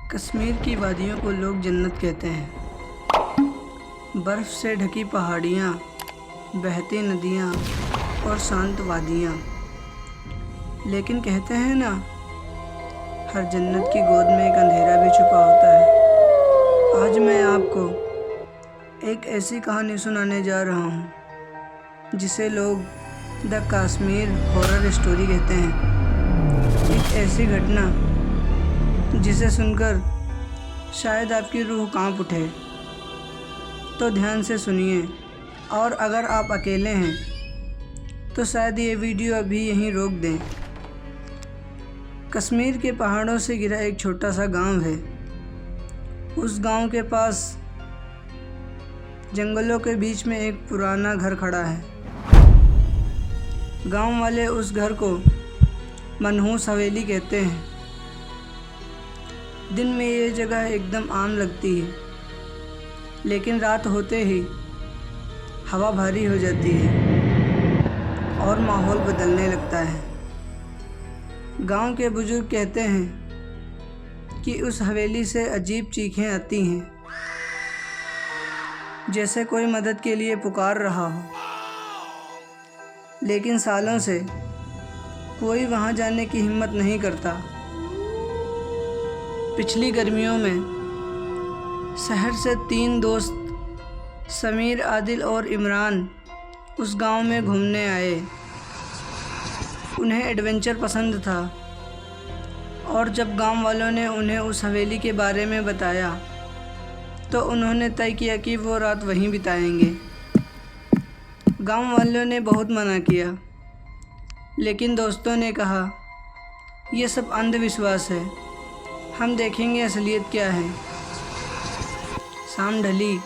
कश्मीर की वादियों को लोग जन्नत कहते हैं। बर्फ़ से ढकी पहाड़ियाँ, बहती नदियाँ और शांत वादियाँ। लेकिन कहते हैं ना, हर जन्नत की गोद में एक अंधेरा भी छुपा होता है। आज मैं आपको एक ऐसी कहानी सुनाने जा रहा हूँ जिसे लोग द कश्मीर हॉरर स्टोरी कहते हैं। एक ऐसी घटना जिसे सुनकर शायद आपकी रूह कांप उठे। तो ध्यान से सुनिए, और अगर आप अकेले हैं तो शायद ये वीडियो अभी यहीं रोक दें। कश्मीर के पहाड़ों से घिरा एक छोटा सा गांव है। उस गांव के पास जंगलों के बीच में एक पुराना घर खड़ा है। गांव वाले उस घर को मनहूस हवेली कहते हैं। दिन में ये जगह एकदम आम लगती है, लेकिन रात होते ही हवा भारी हो जाती है और माहौल बदलने लगता है। गांव के बुजुर्ग कहते हैं कि उस हवेली से अजीब चीखें आती हैं, जैसे कोई मदद के लिए पुकार रहा हो। लेकिन सालों से कोई वहां जाने की हिम्मत नहीं करता। पिछली गर्मियों में शहर से 3 दोस्त समीर, आदिल और इमरान उस गांव में घूमने आए। उन्हें एडवेंचर पसंद था, और जब गांव वालों ने उन्हें उस हवेली के बारे में बताया तो उन्होंने तय किया कि वो रात वहीं बिताएंगे। गांव वालों ने बहुत मना किया, लेकिन दोस्तों ने कहा, यह सब अंधविश्वास है, हम देखेंगे असलियत क्या है। शाम ढली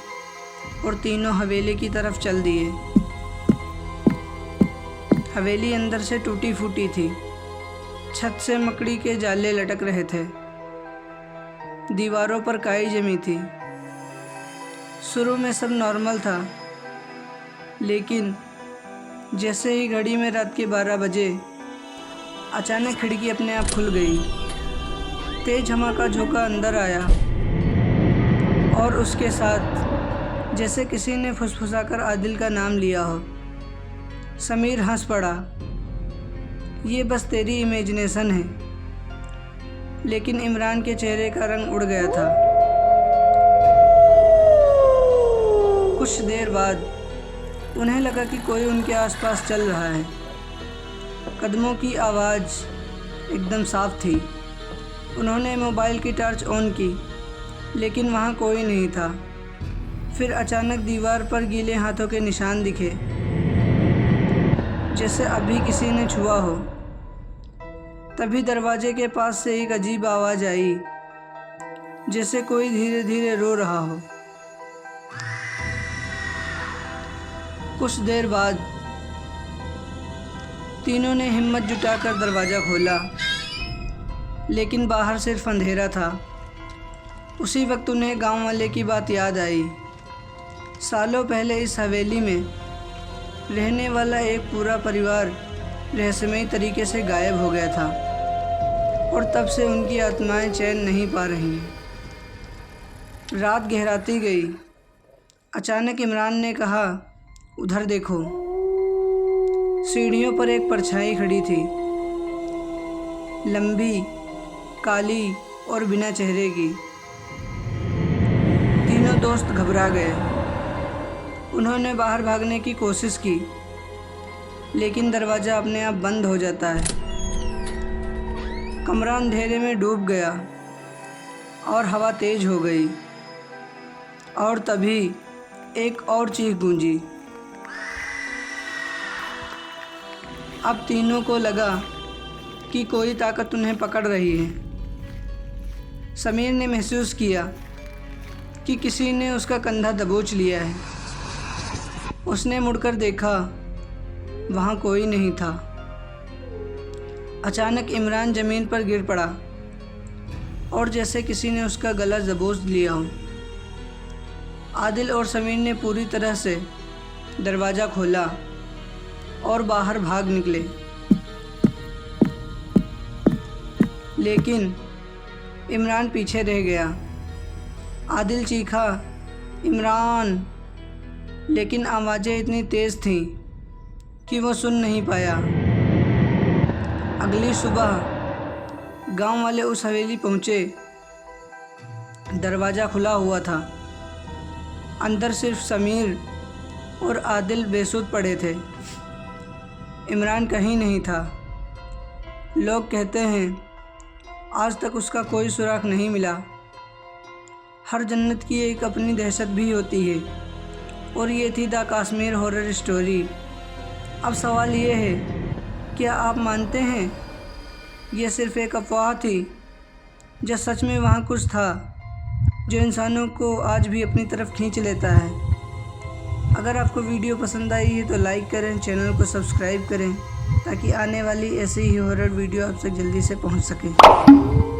और तीनों हवेली की तरफ चल दिए। हवेली अंदर से टूटी फूटी थी। छत से मकड़ी के जाले लटक रहे थे। दीवारों पर काई जमी थी। शुरू में सब नॉर्मल था, लेकिन जैसे ही घड़ी में रात के 12 बजे अचानक खिड़की अपने आप खुल गई। तेज हवा का झोंका अंदर आया और उसके साथ जैसे किसी ने फुसफुसाकर आदिल का नाम लिया हो। समीर हंस पड़ा। ये बस तेरी इमेजिनेशन है। लेकिन इमरान के चेहरे का रंग उड़ गया था। कुछ देर बाद उन्हें लगा कि कोई उनके आसपास चल रहा है। कदमों की आवाज़ एकदम साफ थी। उन्होंने मोबाइल की टॉर्च ऑन की, लेकिन वहाँ कोई नहीं था। फिर अचानक दीवार पर गीले हाथों के निशान दिखे, जैसे अभी किसी ने छुआ हो। तभी दरवाजे के पास से एक अजीब आवाज़ आई, जैसे कोई धीरे धीरे रो रहा हो। कुछ देर बाद तीनों ने हिम्मत जुटाकर दरवाज़ा खोला, लेकिन बाहर सिर्फ अंधेरा था। उसी वक्त उन्हें गांव वाले की बात याद आई। सालों पहले इस हवेली में रहने वाला एक पूरा परिवार रहस्यमयी तरीके से गायब हो गया था, और तब से उनकी आत्माएं चैन नहीं पा रही हैं। रात गहराती गई। अचानक इमरान ने कहा, उधर देखो। सीढ़ियों पर एक परछाई खड़ी थी, लंबी, काली और बिना चेहरे की। तीनों दोस्त घबरा गए। उन्होंने बाहर भागने की कोशिश की, लेकिन दरवाज़ा अपने आप बंद हो जाता है। कमरा अंधेरे में डूब गया और हवा तेज हो गई। और तभी एक और चीख गूंजी। अब तीनों को लगा कि कोई ताकत उन्हें पकड़ रही है। समीर ने महसूस किया कि किसी ने उसका कंधा दबोच लिया है। उसने मुड़कर देखा, वहाँ कोई नहीं था। अचानक इमरान ज़मीन पर गिर पड़ा, और जैसे किसी ने उसका गला दबोच लिया हो। आदिल और समीर ने पूरी तरह से दरवाज़ा खोला और बाहर भाग निकले। लेकिन इमरान पीछे रह गया। आदिल चीखा, इमरान, लेकिन आवाज़ें इतनी तेज़ थीं कि वो सुन नहीं पाया। अगली सुबह गांव वाले उस हवेली पहुँचे। दरवाज़ा खुला हुआ था। अंदर सिर्फ समीर और आदिल बेसुध पड़े थे। इमरान कहीं नहीं था। लोग कहते हैं आज तक उसका कोई सुराग नहीं मिला। हर जन्नत की एक अपनी दहशत भी होती है, और ये थी द कश्मीर हॉरर स्टोरी। अब सवाल ये है, क्या आप मानते हैं ये सिर्फ़ एक अफवाह थी, या सच में वहाँ कुछ था जो इंसानों को आज भी अपनी तरफ खींच लेता है? अगर आपको वीडियो पसंद आई है तो लाइक करें, चैनल को सब्सक्राइब करें ताकि आने वाली ऐसी ही हॉरर वीडियो आप तक जल्दी से पहुंच सके।